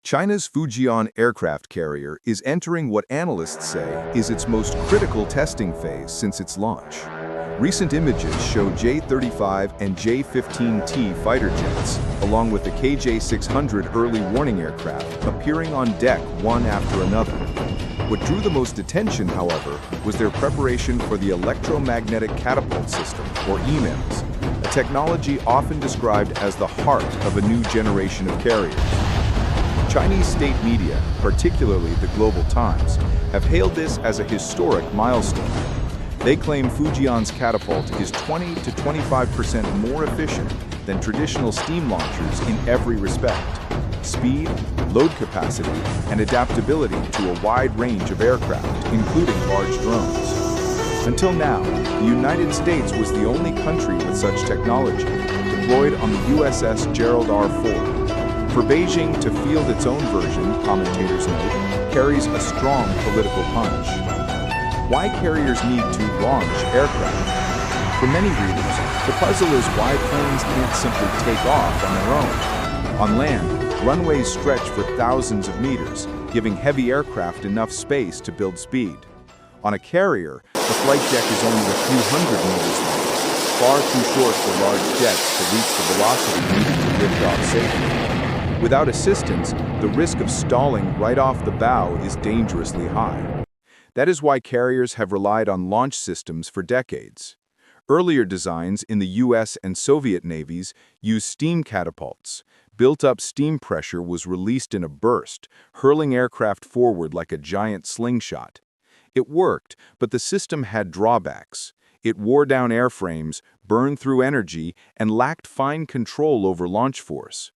China's Fujian aircraft carrier is entering what analysts say is its most critical testing phase since its launch. Recent images show J-35 and J-15T fighter jets, along with the KJ-600 early warning aircraft, appearing on deck one after another. What drew the most attention, however, was their preparation for the electromagnetic catapult system, or EMALS, a technology often described as the heart of a new generation of carriers. Chinese state media, particularly the Global Times, have hailed this as a historic milestone. They claim Fujian's catapult is 20 to 25% more efficient than traditional steam launchers in every respect: speed, load capacity, and adaptability to a wide range of aircraft, including large drones. Until now, the United States was the only country with such technology, deployed on the USS Gerald R. For Beijing to field its own version, commentators note, carries a strong political punch. Why carriers need to launch aircraft? For many readers, the puzzle is why planes can't simply take off on their own. On land, runways stretch for thousands of meters, giving heavy aircraft enough space to build speed. On a carrier, the flight deck is only a few hundred meters long, far too short for large jets to reach the velocity needed to lift off safely. Without assistance, the risk of stalling right off the bow is dangerously high. That is why carriers have relied on launch systems for decades. Earlier designs in the US and Soviet navies used steam catapults. Built-up steam pressure was released in a burst, hurling aircraft forward like a giant slingshot. It worked, but the system had drawbacks. It wore down airframes, burned through energy, and lacked fine control over launch force.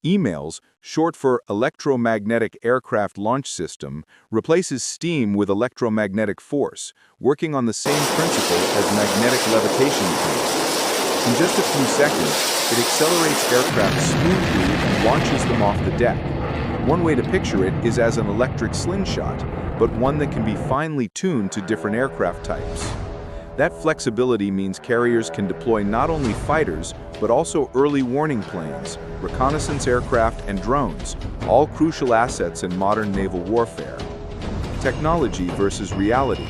EMALS, short for Electromagnetic Aircraft Launch System, replaces steam with electromagnetic force, working on the same principle as magnetic levitation planes. In just a few seconds, it accelerates aircraft smoothly and launches them off the deck. One way to picture it is as an electric slingshot, but one that can be finely tuned to different aircraft types. That flexibility means carriers can deploy not only fighters, but also early warning planes, reconnaissance aircraft, and drones, all crucial assets in modern naval warfare. Technology versus reality.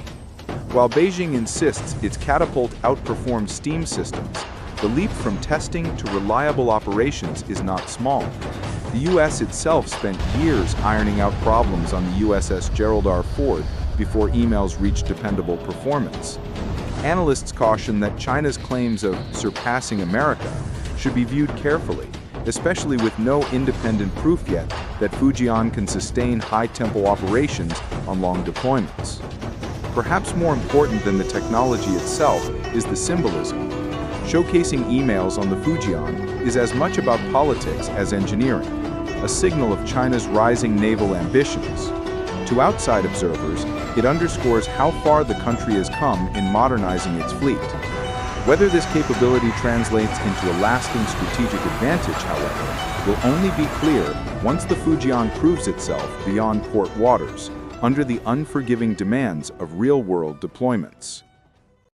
While Beijing insists its catapult outperforms steam systems, the leap from testing to reliable operations is not small. The U.S. itself spent years ironing out problems on the USS Gerald R. before EMALS reached dependable performance. Analysts caution that China's claims of surpassing America should be viewed carefully, especially with no independent proof yet that Fujian can sustain high-tempo operations on long deployments. Perhaps more important than the technology itself is the symbolism. Showcasing EMALS on the Fujian is as much about politics as engineering, a signal of China's rising naval ambitions. To outside observers, it underscores how far the country has come in modernizing its fleet. Whether this capability translates into a lasting strategic advantage, however, will only be clear once the Fujian proves itself beyond port waters, under the unforgiving demands of real-world deployments.